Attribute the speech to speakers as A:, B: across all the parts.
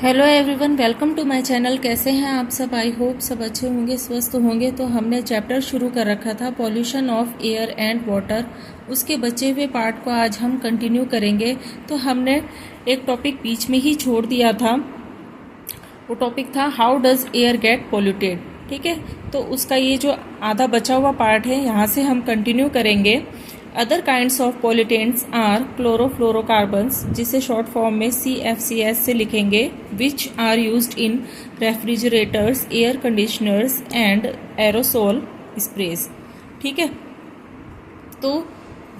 A: Hello everyone, welcome to my channel. कैसे हैं आप सब? आई होप सब अच्छे होंगे, स्वस्थ होंगे। तो हमने चैप्टर शुरू कर रखा था pollution of air and water. उसके बचे हुए पार्ट को आज हम कंटिन्यू करेंगे। तो हमने एक टॉपिक बीच में ही छोड़ दिया था। वो टॉपिक था how does air get polluted. ठीक है, तो उसका ये जो आधा बचा हुआ पार्ट है यहाँ से हम कंटिन्यू करेंगे। Other kinds of pollutants are chlorofluorocarbons, जिसे शॉर्ट फॉर्म में CFCS से लिखेंगे, which are used in refrigerators, air conditioners and aerosol sprays. ठीक है, तो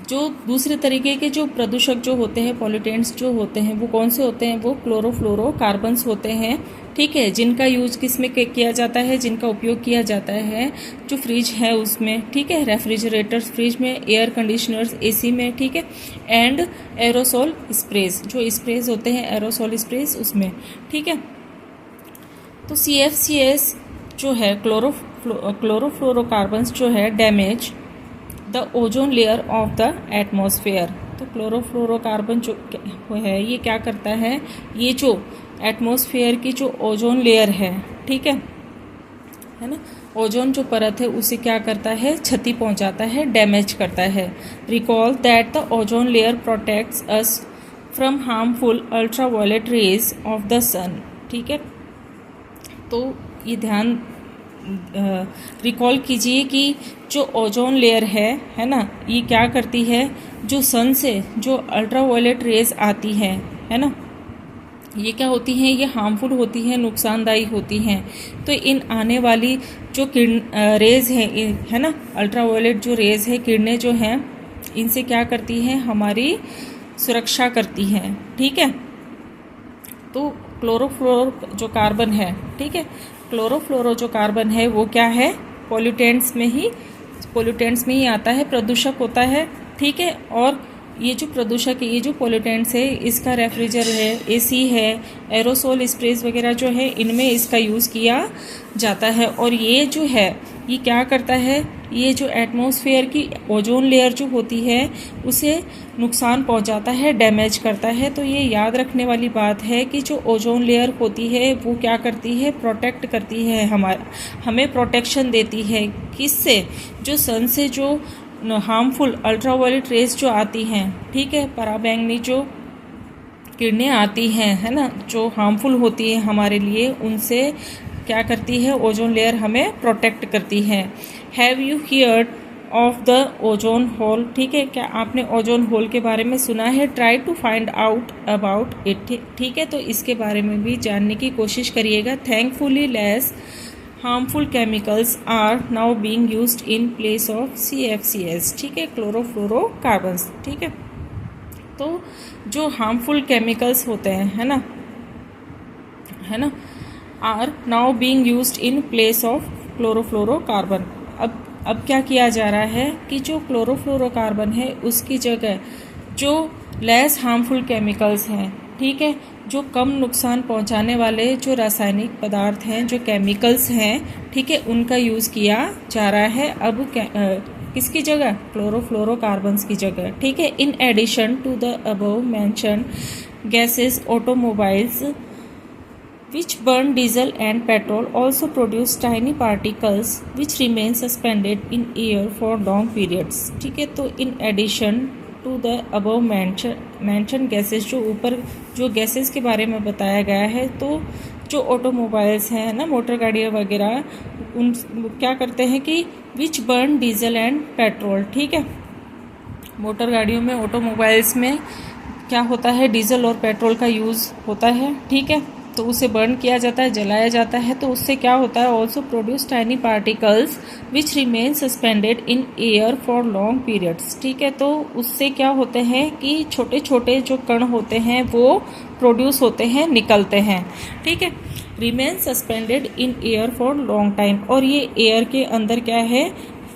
A: जो दूसरे तरीके के जो प्रदूषक जो होते हैं, पॉल्यूटेंट्स जो होते हैं, वो कौन से होते हैं? वो क्लोरोफ्लोरोकार्बन्स होते हैं। ठीक है, जिनका यूज किस में किया जाता है? जिनका उपयोग किया जाता है जो फ्रिज है उसमें। ठीक है, रेफ्रिजरेटर्स फ्रिज में, एयर कंडीशनर्स AC में। ठीक है, एंड एरोसोल स्प्रेज, जो स्प्रेज होते हैं एरोसोल स्प्रेज उसमें। ठीक है, तो CFCS जो है क्लोरोफ्लोरोकार्बन्स जो है damage the ozone layer of the atmosphere. तो क्लोरोफ्लोरोकार्बन जो है ये क्या करता है? ये जो एटमॉस्फेयर की जो ओजोन लेयर है, ठीक है ना, ओजोन जो परत है उसे क्या करता है? क्षति पहुंचाता है, डैमेज करता है। Recall that the ozone layer protects us from harmful ultraviolet rays of the sun. ठीक है, तो ये ध्यान रिकॉल कीजिए कि जो ओजोन लेयर है ना, ये क्या करती है? जो सन से जो अल्ट्रावायलेट रेज आती है ना, ये क्या होती हैं? ये हार्मफुल होती हैं, नुकसानदायी होती हैं। तो इन आने वाली जो रेज है ना, अल्ट्रावायलेट जो रेज है, किरणें जो हैं, इनसे क्या करती हैं? हमारी सुरक्षा करती हैं। ठीक है, तो क्लोरोफ्लोरो जो कार्बन है, ठीक है, क्लोरोफ्लोरो जो कार्बन है वो क्या है? पॉल्यूटेंट्स में ही आता है, प्रदूषक होता है। ठीक है, और ये जो प्रदूषक है, ये जो पॉल्यूटेंट्स है, इसका रेफ्रिजर है, AC है, एरोसोल स्प्रेज वगैरह जो है, इनमें इसका यूज़ किया जाता है। और ये जो है ये क्या करता है? ये जो एटमॉस्फेयर की ओजोन लेयर जो होती है उसे नुकसान पहुंचाता है, डैमेज करता है। तो ये याद रखने वाली बात है कि जो ओजोन लेयर होती है वो क्या करती है? प्रोटेक्ट करती है, हमें प्रोटेक्शन देती है। किससे? जो सन से जो हार्मफुल अल्ट्रावायलेट रेज जो आती हैं, ठीक है, पराबैंगनी जो किरणें आती हैं, है ना, जो हार्मफुल होती है हमारे लिए, उनसे क्या करती है? ओजोन लेयर हमें प्रोटेक्ट करती है। Have you heard of the ozone hole? ठीक है, क्या आपने ओजोन होल के बारे में सुना है? Try to find out about it. ठीक है, तो इसके बारे में भी जानने की कोशिश करिएगा। Thankfully less harmful chemicals are now being used in place of CFCS। ठीक है, क्लोरोफ्लोरोकार्बन्स। ठीक है, तो जो हार्मफुल केमिकल्स होते हैं, है ना, are now being used in place of chlorofluorocarbon. अब क्या किया जा रहा है कि जो क्लोरोफ्लोरोकार्बन है उसकी जगह जो लेस हार्मफुल केमिकल्स हैं, ठीक है, जो कम नुकसान पहुंचाने वाले जो रासायनिक पदार्थ हैं, जो केमिकल्स हैं, ठीक है, उनका यूज़ किया जा रहा है। अब किसकी जगह? क्लोरोफ्लोरोकार्बन्स की जगह। ठीक है, in addition to the above mention gases, automobiles which burn diesel and petrol also produce tiny particles which remain suspended in air for long periods। ठीक है, तो in addition to the above mentioned gases, जो ऊपर जो gases के बारे में बताया गया है, तो जो ऑटोमोबाइल्स हैं ना, मोटर गाड़ियाँ वगैरह, उन क्या करते हैं कि which burn diesel and petrol। ठीक है, मोटर गाड़ियों में, ऑटोमोबाइल्स में क्या होता है? डीजल और पेट्रोल का यूज़ होता है। ठीक है, तो उसे बर्न किया जाता है, जलाया जाता है। तो उससे क्या होता है? Also produce tiny particles which remain suspended in air for long periods. ठीक है, तो उससे क्या होते हैं कि छोटे छोटे जो कण होते हैं वो प्रोड्यूस होते हैं, निकलते हैं। ठीक है, remain suspended in air for long time. और ये एयर के अंदर क्या है?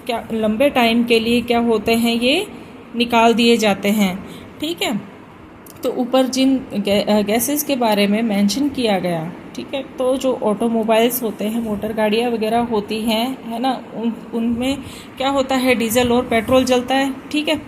A: क्या लंबे टाइम के लिए क्या होते हैं? ये निकाल दिए जाते हैं। ठीक है, तो ऊपर जिन गैसेस के बारे में मेंशन किया गया, ठीक है, तो जो ऑटोमोबाइल्स होते हैं, मोटर गाड़ियाँ वगैरह होती हैं, है ना, उनमें क्या होता है? डीजल और पेट्रोल जलता है। ठीक है,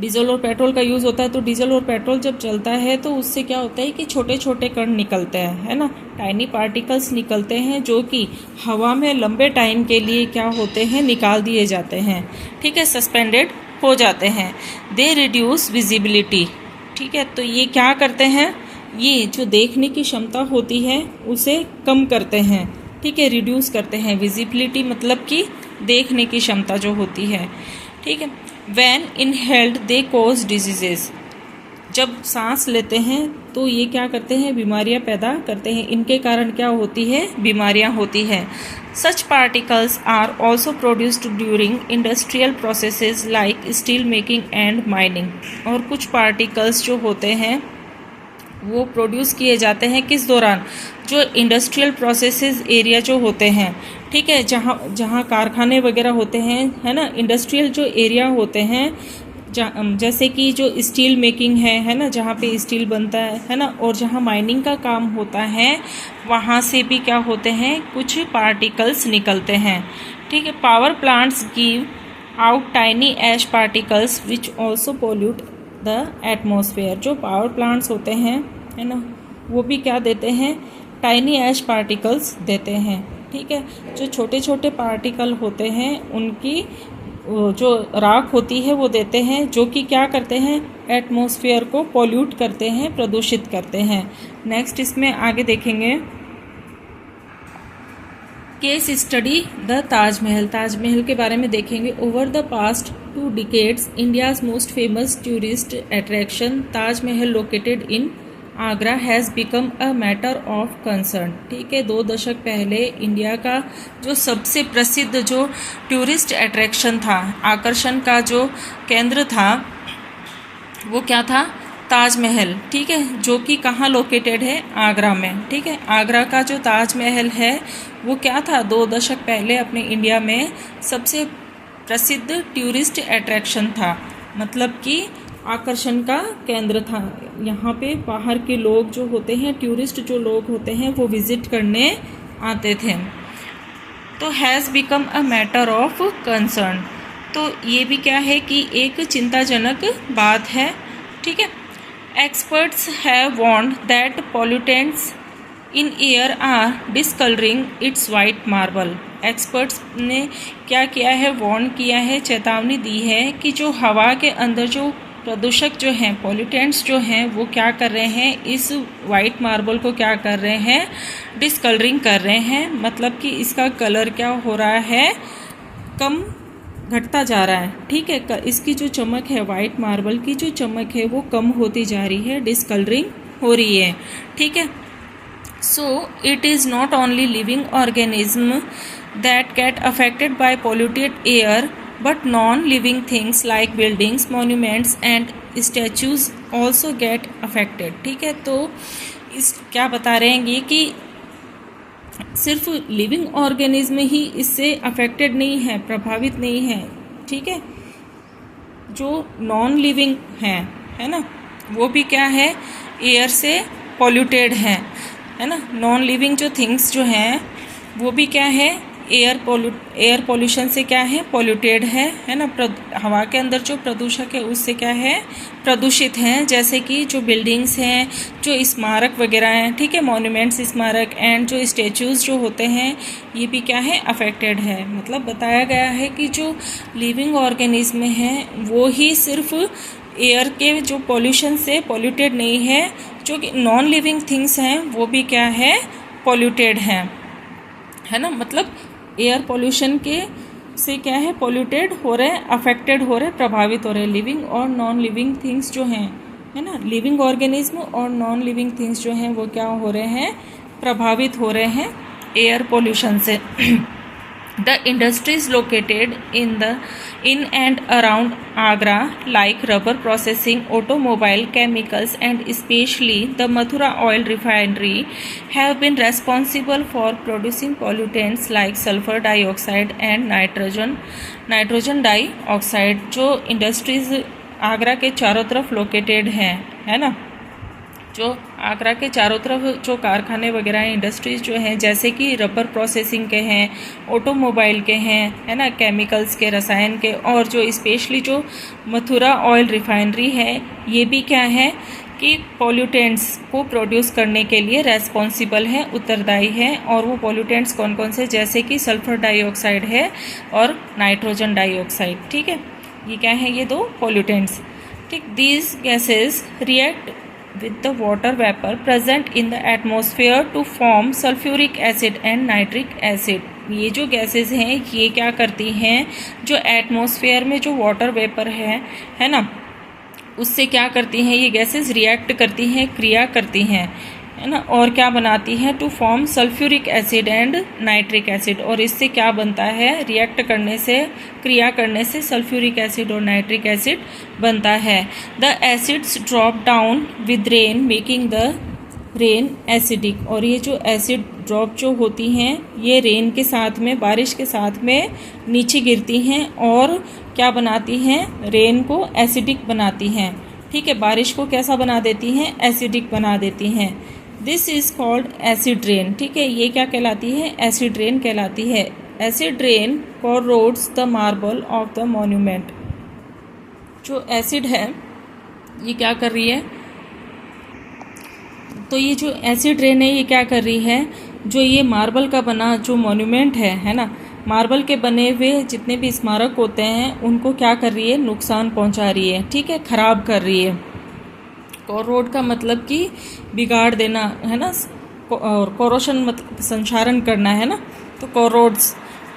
A: डीजल और पेट्रोल का यूज़ होता है, तो डीजल और पेट्रोल जब चलता है तो उससे क्या होता है कि छोटे छोटे कण निकलते हैं, है ना, टाइनी पार्टिकल्स निकलते हैं जो कि हवा में लंबे टाइम के लिए क्या होते हैं, निकाल दिए जाते हैं, ठीक है, सस्पेंडेड हो जाते हैं। दे रिड्यूस विजिबिलिटी, ठीक है, तो ये क्या करते हैं, ये जो देखने की क्षमता होती है उसे कम करते हैं, ठीक है, रिड्यूस करते हैं। विजिबिलिटी मतलब कि देखने की क्षमता जो होती है, ठीक है। When inhaled they cause diseases, जब सांस लेते हैं तो ये क्या करते हैं, बीमारियां पैदा करते हैं, इनके कारण क्या होती है, बीमारियां होती है। Such particles are also produced during industrial processes like steel making and mining, और कुछ पार्टिकल्स जो होते हैं वो प्रोड्यूस किए जाते हैं किस दौरान, जो इंडस्ट्रियल प्रोसेसेस एरिया जो होते हैं, ठीक है, जहाँ जहाँ कारखाने वगैरह होते हैं, है ना, इंडस्ट्रियल जो एरिया होते हैं, जैसे कि जो स्टील मेकिंग है ना, जहाँ पे स्टील बनता है ना, और जहाँ माइनिंग का काम होता है वहाँ से भी क्या होते हैं, कुछ पार्टिकल्स निकलते हैं, ठीक है। Power plants give out tiny ash particles which also pollute the atmosphere, जो पावर प्लांट्स होते हैं, है ना, वो भी क्या देते हैं, टाइनी ऐश पार्टिकल्स देते हैं, ठीक है। जो छोटे छोटे पार्टिकल होते हैं उनकी जो राख होती है वो देते हैं, जो कि क्या करते हैं, एटमॉस्फेयर को पोल्यूट करते हैं, प्रदूषित करते हैं। नेक्स्ट इसमें आगे देखेंगे case study the Taj Mahal, Taj Mahal के बारे में देखेंगे। Over the past 2 decades India's most famous tourist attraction Taj Mahal located in Agra has become a matter of concern, ठीक है। 2 दशक पहले इंडिया का जो सबसे प्रसिद्ध जो टूरिस्ट अट्रैक्शन था, आकर्षण का जो केंद्र था, वो क्या था, ताजमहल, ठीक है, जो कि कहाँ लोकेटेड है, आगरा में, ठीक है। आगरा का जो ताजमहल है वो क्या था, 2 दशक पहले अपने इंडिया में सबसे प्रसिद्ध टूरिस्ट अट्रैक्शन था, मतलब कि आकर्षण का केंद्र था। यहाँ पे बाहर के लोग जो होते हैं, टूरिस्ट जो लोग होते हैं, वो विजिट करने आते थे। तो has become a matter of concern, तो ये भी क्या है कि एक चिंताजनक बात है, ठीक है। Experts have warned that pollutants in air are discolouring its white marble, experts ने क्या किया है, वार्न किया है, चेतावनी दी है कि जो हवा के अंदर जो प्रदूषक जो हैं, पॉल्यूटेंट्स जो हैं, वो क्या कर रहे हैं, इस वाइट मार्बल को क्या कर रहे हैं, डिसकलरिंग कर रहे हैं, मतलब कि इसका कलर क्या हो रहा है, कम घटता जा रहा है, ठीक है। इसकी जो चमक है, वाइट मार्बल की जो चमक है वो कम होती जा रही है, डिसकलरिंग हो रही है, ठीक है। So it is not only living organism that get affected by polluted air but non-living things like buildings, monuments and statues also get affected, ठीक है। तो इस क्या बता रहे हैं ये कि सिर्फ लिविंग ऑर्गेनिज्म ही इससे अफेक्टेड नहीं है, प्रभावित नहीं है, ठीक है। जो नॉन लिविंग है ना, वो भी क्या है, एयर से पॉल्यूटेड है ना। नॉन लिविंग जो थिंग्स जो हैं वो भी क्या है, एयर पोल्यूशन से क्या है, पॉल्यूटेड है ना। हवा के अंदर जो प्रदूषक है उससे क्या है, प्रदूषित हैं, जैसे कि जो बिल्डिंग्स हैं, जो स्मारक वगैरह हैं, ठीक है, मॉन्यूमेंट्स, स्मारक एंड जो स्टेचूज़ जो होते हैं, ये भी क्या है, अफेक्टेड है। मतलब बताया गया है कि जो लिविंग ऑर्गेनिज्म हैं वो ही सिर्फ एयर के जो पॉल्यूशन से पॉल्यूटेड नहीं है, जो कि नॉन लिविंग थिंग्स हैं वो भी क्या है, पॉल्यूटेड हैं, है ना। मतलब एयर पोल्यूशन के से क्या है, पॉल्यूटेड हो रहे हैं, अफेक्टेड हो रहे हैं, प्रभावित हो रहे हैं। लिविंग और नॉन लिविंग थिंग्स जो हैं, है ना, लिविंग ऑर्गेनिज्म और नॉन लिविंग थिंग्स जो हैं वो क्या हो रहे हैं, प्रभावित हो रहे हैं एयर पोल्यूशन से। The industries located in and around Agra, like rubber processing, automobile, chemicals, and especially the Mathura oil refinery, have been responsible for producing pollutants like sulfur dioxide and nitrogen dioxide. जो industries Agra के चारों तरफ located हैं, है ना, जो आगरा के चारों तरफ जो कारखाने वगैरह हैं, इंडस्ट्रीज जो हैं, जैसे कि रबर प्रोसेसिंग के हैं, ऑटोमोबाइल के हैं, है ना, केमिकल्स के, रसायन के, और जो स्पेशली जो मथुरा ऑयल रिफाइनरी है, ये भी क्या है कि पॉल्यूटेंट्स को प्रोड्यूस करने के लिए रेस्पॉन्सिबल है, उत्तरदायी है। और वो पॉल्यूटेंट्स कौन कौन से, जैसे कि सल्फर डाइऑक्साइड है और नाइट्रोजन डाइऑक्साइड। ठीक है, ये क्या है, ये दो पॉल्यूटेंट्स। ठीक, these gases react with the water vapor present in the atmosphere to form sulfuric acid and nitric acid। ये जो गैसेस हैं ये क्या करती हैं, जो एटमॉस्फेयर में जो वाटर वेपर है ना, उससे क्या करती हैं ये गैसेस, रिएक्ट करती हैं, क्रिया करती हैं, है ना, और क्या बनाती हैं, to form sulphuric acid and nitric acid. और इससे क्या बनता है, रिएक्ट करने से, क्रिया करने से सल्फ्यूरिक एसिड और नाइट्रिक एसिड बनता है। The acids drop down with rain making the rain acidic. और ये जो एसिड ड्रॉप जो होती हैं ये रेन के साथ में, बारिश के साथ में नीचे गिरती हैं और क्या बनाती हैं, रेन को एसिडिक बनाती हैं। ठीक है, बारिश को कैसा बना देती हैं, एसिडिक बना देती हैं। This is called acid rain. ठीक है, ये क्या कहलाती है, एसिड रेन कहलाती है। Acid rain corrodes the marble of the monument. जो एसिड है ये क्या कर रही है, तो ये जो एसिड रेन है ये क्या कर रही है, जो ये मार्बल का बना जो मॉन्यूमेंट है ना, मार्बल के बने हुए जितने भी स्मारक होते हैं उनको क्या कर रही है, नुकसान पहुंचा रही है। ठीक है, खराब कर रही है। कोरोड का मतलब कि बिगाड़ देना है ना, और कोरोशन मतलब संक्षारण करना है ना, तो कोरोड्स।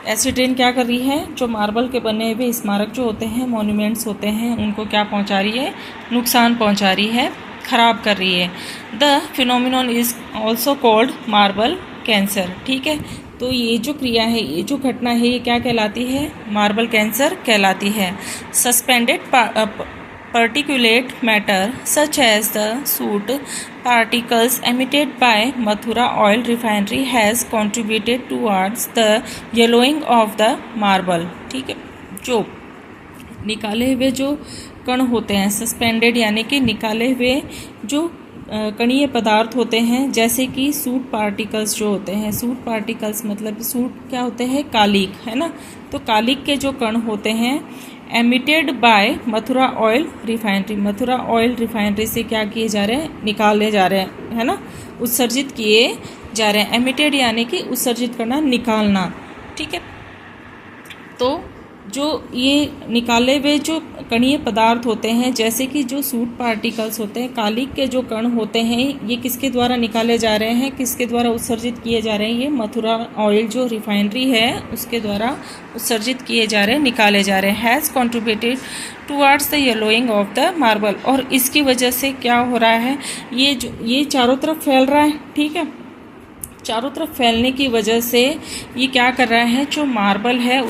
A: एसिड रेन क्या कर रही है, जो मार्बल के बने हुए स्मारक जो होते हैं, मॉन्यूमेंट्स होते हैं, उनको क्या पहुंचा रही है, नुकसान पहुंचा रही है, खराब कर रही है। The phenomenon is also called marble cancer. ठीक है, तो ये जो क्रिया है, ये जो घटना है, ये क्या कहलाती है, मार्बल कैंसर कहलाती है। Suspended particulate matter such as the soot particles emitted by Mathura oil refinery has contributed towards the yellowing of the marble। ठीक है, जो निकाले हुए जो कण होते हैं, सस्पेंडेड यानी कि निकाले हुए जो कणीय पदार्थ होते हैं, जैसे कि सूट पार्टिकल्स जो होते हैं, सूट पार्टिकल्स मतलब सूट क्या होते हैं, कालिक, है ना, तो कालिक के जो कण होते हैं, emitted by Mathura oil refinery, Mathura oil refinery से क्या किए जा रहे हैं, निकाले जा रहे हैं, है ना, उत्सर्जित किए जा रहे हैं। एमिटेड यानी कि उत्सर्जित करना, निकालना। ठीक है, तो जो ये निकाले हुए जो कणीय पदार्थ होते हैं, जैसे कि जो सूट पार्टिकल्स होते हैं, कालिक के जो कण होते हैं, ये किसके द्वारा निकाले जा रहे हैं, किसके द्वारा उत्सर्जित किए जा रहे हैं, ये मथुरा ऑयल जो रिफाइनरी है उसके द्वारा उत्सर्जित किए जा रहे हैं, निकाले जा रहे हैं। Has contributed towards the yellowing of the marble. और इसकी वजह से क्या हो रहा है, ये चारों तरफ फैल रहा है। ठीक है, चारों तरफ फैलने की वजह से ये क्या कर रहा है, जो मार्बल है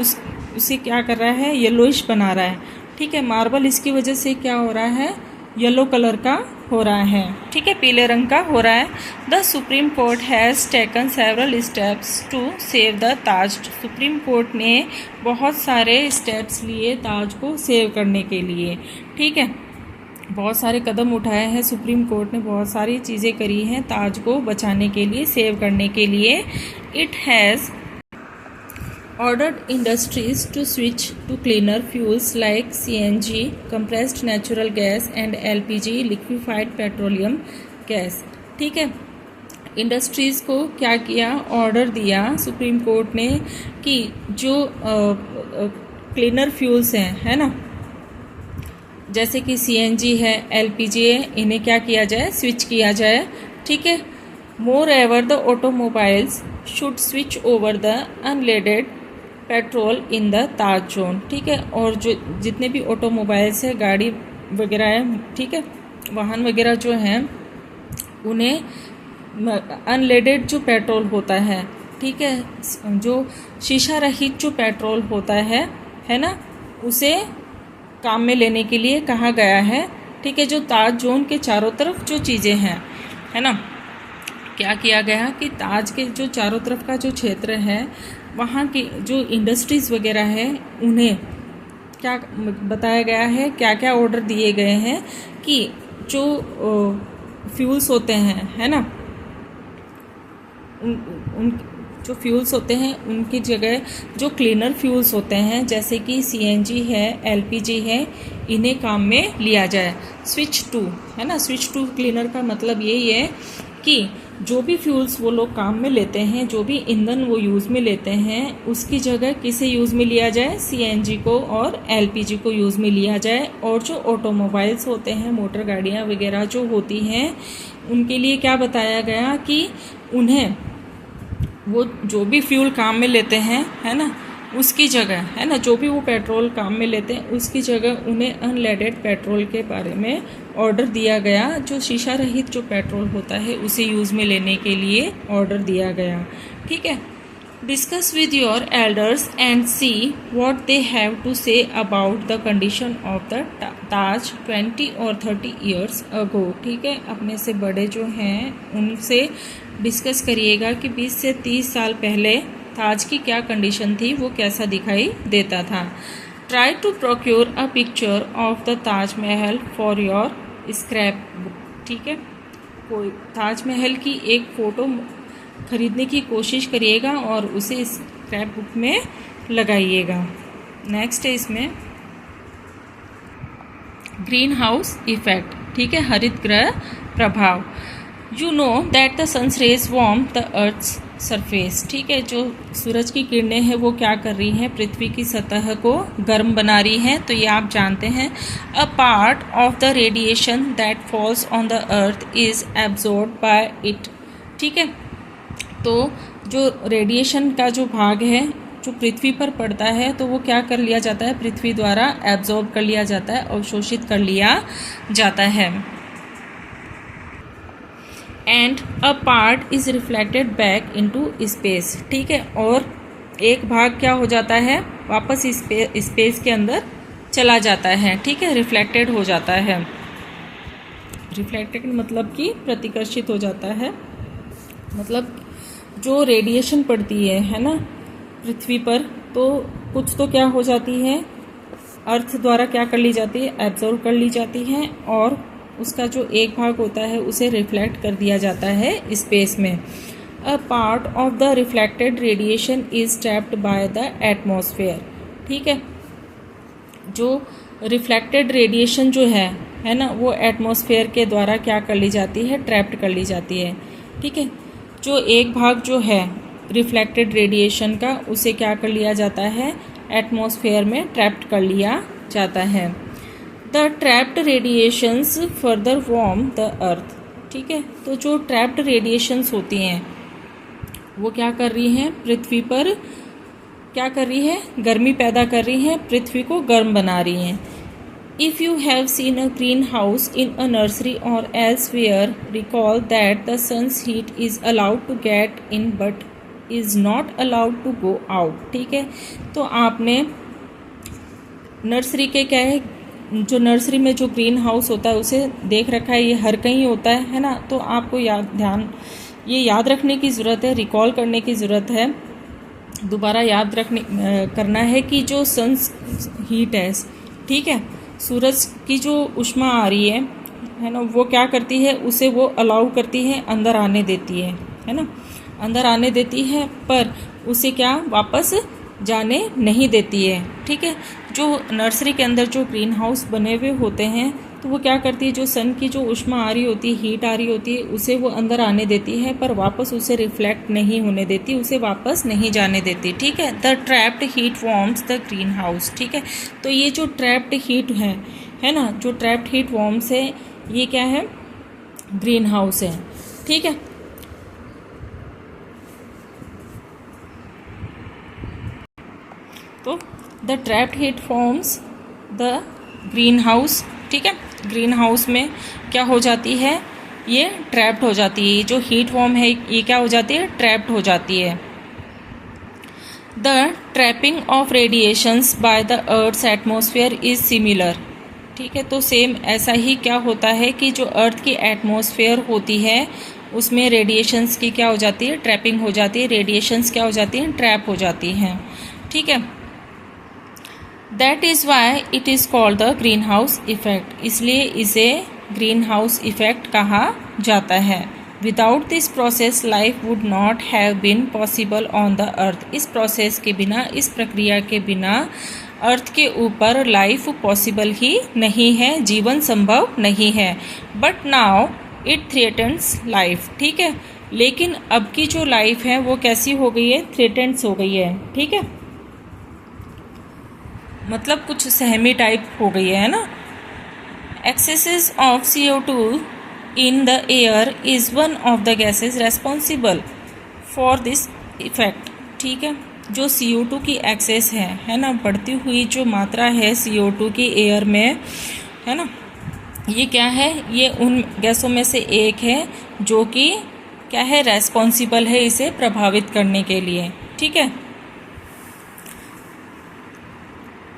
A: उसे क्या कर रहा है, येलोइश बना रहा है। ठीक है, मार्बल इसकी वजह से क्या हो रहा है, येलो कलर का हो रहा है। ठीक है, पीले रंग का हो रहा है। The supreme court has taken several steps to save the Taj. Supreme court ने बहुत सारे स्टेप्स लिए ताज को सेव करने के लिए। ठीक है, बहुत सारे कदम उठाए हैं सुप्रीम कोर्ट ने, बहुत सारी चीज़ें करी हैं ताज को बचाने के लिए, सेव करने के लिए। It has ordered industries to switch to cleaner fuels like CNG, compressed natural gas and LPG, liquefied petroleum gas। ठीक है, इंडस्ट्रीज़ को क्या किया, ऑर्डर दिया सुप्रीम कोर्ट ने कि जो क्लीनर फ्यूल्स हैं, है ना, जैसे कि CNG है, LPG है, इन्हें क्या किया जाए, स्विच किया जाए। ठीक है, moreover the automobiles should switch over the unleaded petrol in the Taj zone. ठीक है, और जो जितने भी ऑटोमोबाइल्स है, गाड़ी वगैरह है, ठीक है, वाहन वगैरह जो हैं, उन्हें अनलेडेड जो पेट्रोल होता है, ठीक है, जो शीशा रहित जो पेट्रोल होता है ना, उसे काम में लेने के लिए कहा गया है। ठीक है, जो ताज जोन के चारों तरफ जो चीज़ें हैं, है ना, क्या किया गया कि ताज के जो चारों तरफ का जो क्षेत्र है, वहाँ की जो इंडस्ट्रीज़ वगैरह है, उन्हें क्या बताया गया है, क्या क्या ऑर्डर दिए गए हैं कि जो फ्यूल्स होते हैं, है ना, उन जो फ्यूल्स होते हैं उनकी जगह जो क्लीनर फ्यूल्स होते हैं जैसे कि सीएनजी है, एलपीजी है, इन्हें काम में लिया जाए। स्विच टू, है ना, स्विच टू क्लीनर का मतलब यही है कि जो भी फ्यूल्स वो लोग काम में लेते हैं, जो भी ईंधन वो यूज़ में लेते हैं, उसकी जगह किसे यूज़ में लिया जाए, सीएनजी को और एलपीजी को यूज़ में लिया जाए। और जो ऑटोमोबाइल्स होते हैं, मोटर गाड़ियाँ वगैरह जो होती हैं, उनके लिए क्या बताया गया कि उन्हें वो जो भी फ्यूल काम में लेते हैं, है ना, उसकी जगह, है ना, जो भी वो पेट्रोल काम में लेते हैं उसकी जगह उन्हें अनलेडेड पेट्रोल के बारे में ऑर्डर दिया गया। जो शीशा रहित जो पेट्रोल होता है उसे यूज़ में लेने के लिए ऑर्डर दिया गया। ठीक है। Discuss with your elders and see what they have to say about the condition of the Taj 20 और 30 ईयर्स अगो। ठीक है, अपने से बड़े जो हैं उनसे डिस्कस करिएगा कि 20 से 30 साल पहले ताज की क्या कंडीशन थी, वो कैसा दिखाई देता था। Try to procure a picture of the Taj Mahal for your scrap book. ठीक है, कोई ताज महल की एक फ़ोटो खरीदने की कोशिश करिएगा और उसे स्क्रैप बुक में लगाइएगा। नेक्स्ट है इसमें ग्रीन हाउस इफेक्ट। ठीक है, हरित गृह प्रभाव। You know that the sun's rays warm the earth's surface. ठीक है, जो सूरज की किरणें हैं वो क्या कर रही हैं, पृथ्वी की सतह को गर्म बना रही हैं, तो ये आप जानते हैं। A part of the radiation that falls on the earth is absorb by it. ठीक है, तो जो रेडिएशन का जो भाग है जो पृथ्वी पर पड़ता है तो वो क्या कर लिया जाता है, पृथ्वी द्वारा एब्जॉर्ब कर लिया जाता है, अवशोषित कर लिया जाता है। And a part is reflected back into space. ठीक है, और एक भाग क्या हो जाता है, वापस स्पेस के अंदर चला जाता है। ठीक है, रिफ्लेक्टेड हो जाता है। रिफ्लेक्टेड मतलब कि प्रतिकर्षित हो जाता है, मतलब जो रेडिएशन पड़ती है ना पृथ्वी पर, तो कुछ तो क्या हो जाती है, अर्थ द्वारा क्या कर ली जाती है, एब्जॉर्ब कर ली जाती है, और उसका जो एक भाग होता है उसे रिफ्लेक्ट कर दिया जाता है स्पेस में। A part of the reflected radiation is trapped by the atmosphere. ठीक है, जो रिफ्लेक्टेड रेडिएशन जो है ना, वो एटमॉस्फेयर के द्वारा क्या कर ली जाती है, ट्रैप्ड कर ली जाती है। ठीक है, जो एक भाग जो है रिफ्लेक्टेड रेडिएशन का उसे क्या कर लिया जाता है, एटमॉस्फेयर में ट्रैप्ड कर लिया जाता है। The trapped radiations further warm the earth. ठीक है, तो जो ट्रैप्ड रेडिएशंस होती हैं वो क्या कर रही हैं, पृथ्वी पर क्या कर रही है, गर्मी पैदा कर रही हैं, पृथ्वी को गर्म बना रही हैं। If you have seen a greenhouse in a nursery or elsewhere, recall that the sun's heat is allowed to get in but is not allowed to go out। ठीक है, तो आपने नर्सरी के क्या है, जो नर्सरी में जो ग्रीन हाउस होता है उसे देख रखा है, ये हर कहीं होता है ना, तो आपको ये याद रखने की ज़रूरत है, रिकॉल करने की ज़रूरत है, दोबारा याद करना है कि जो सन्स हीट है, ठीक है, सूरज की जो ऊष्मा आ रही है ना, वो क्या करती है, उसे वो अलाउ करती है, अंदर आने देती है ना, अंदर आने देती है, पर उसे क्या वापस जाने नहीं देती है। ठीक है, जो नर्सरी के अंदर जो ग्रीन हाउस बने हुए होते हैं तो वो क्या करती है, जो सन की जो ऊष्मा आ रही होती है, हीट आ रही होती है, उसे वो अंदर आने देती है, पर वापस उसे रिफ्लेक्ट नहीं होने देती, उसे वापस नहीं जाने देती। ठीक है, the trapped heat warms the green house. ठीक है, तो ये जो ट्रैप्ड हीट है ना, जो ट्रैप्ड हीट वार्म्स है, ये क्या है, ग्रीन हाउस है। ठीक है, तो the trapped heat forms the green house. ठीक है, ग्रीन हाउस में क्या हो जाती है, ये ट्रैप्ड हो जाती है, जो हीट फॉर्म है ये क्या हो जाती है, ट्रैप्ड हो जाती है। The trapping of radiations by the earth's atmosphere is similar. ठीक है, तो सेम ऐसा ही क्या होता है कि जो अर्थ की एटमॉस्फेयर होती है उसमें रेडिएशंस की क्या हो जाती है, ट्रैपिंग हो जाती है, रेडिएशंस क्या हो जाती हैं, ट्रैप हो जाती हैं। ठीक है, that is why it is called the greenhouse effect, इसलिए इसे ग्रीन हाउस इफेक्ट कहा जाता है। Without this process life would not have been possible on the earth. इस प्रोसेस के बिना, इस प्रक्रिया के बिना अर्थ के ऊपर लाइफ पॉसिबल ही नहीं है, जीवन संभव नहीं है। But now it threatens life. ठीक है, लेकिन अब की जो लाइफ है वो कैसी हो गई है? थ्रेटेंड्स हो गई है। ठीक है, मतलब कुछ सहमी टाइप हो गई है ना। Axes of CO2 in the air is one of the gases responsible for this effect। ठीक है, जो CO2 की एक्सेस है ना, बढ़ती हुई जो मात्रा है CO2 की एयर में, है ना, ये क्या है? ये उन गैसों में से एक है जो कि क्या है? रेस्पॉन्सिबल है इसे प्रभावित करने के लिए। ठीक है,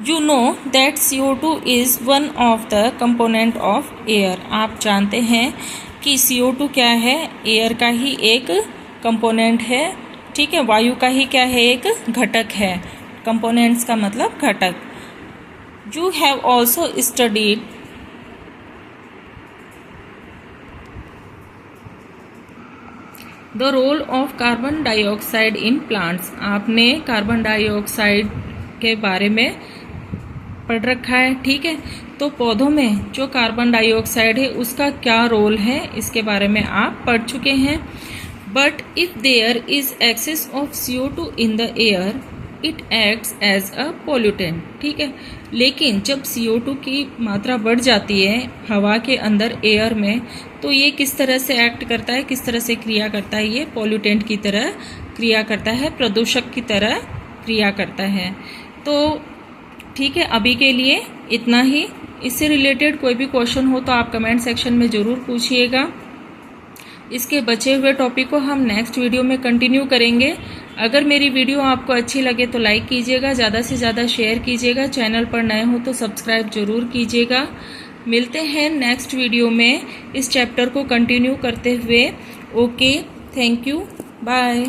A: you know that CO2 is one of the component of air. आप जानते हैं कि CO2 क्या है? एयर का ही एक कंपोनेंट है। ठीक है, वायु का ही क्या है? एक घटक है। कंपोनेंट्स का मतलब घटक। You have also studied the role of carbon dioxide in plants. आपने कार्बन डाइऑक्साइड के बारे में पढ़ रखा है। ठीक है, तो पौधों में जो कार्बन डाइऑक्साइड है उसका क्या रोल है, इसके बारे में आप पढ़ चुके हैं। But if there is excess of CO2 in the air it acts as a pollutant. ठीक है, लेकिन जब CO2 की मात्रा बढ़ जाती है हवा के अंदर, एयर में, तो ये किस तरह से एक्ट करता है, किस तरह से क्रिया करता है? ये पोल्यूटेंट की तरह क्रिया करता है, प्रदूषक की तरह क्रिया करता है। तो ठीक है, अभी के लिए इतना ही। इससे रिलेटेड कोई भी क्वेश्चन हो तो आप कमेंट सेक्शन में ज़रूर पूछिएगा। इसके बचे हुए टॉपिक को हम नेक्स्ट वीडियो में कंटिन्यू करेंगे। अगर मेरी वीडियो आपको अच्छी लगे तो लाइक कीजिएगा, ज़्यादा से ज़्यादा शेयर कीजिएगा, चैनल पर नए हो तो सब्सक्राइब जरूर कीजिएगा। मिलते हैं नेक्स्ट वीडियो में इस चैप्टर को कंटिन्यू करते हुए। Okay, thank you, bye.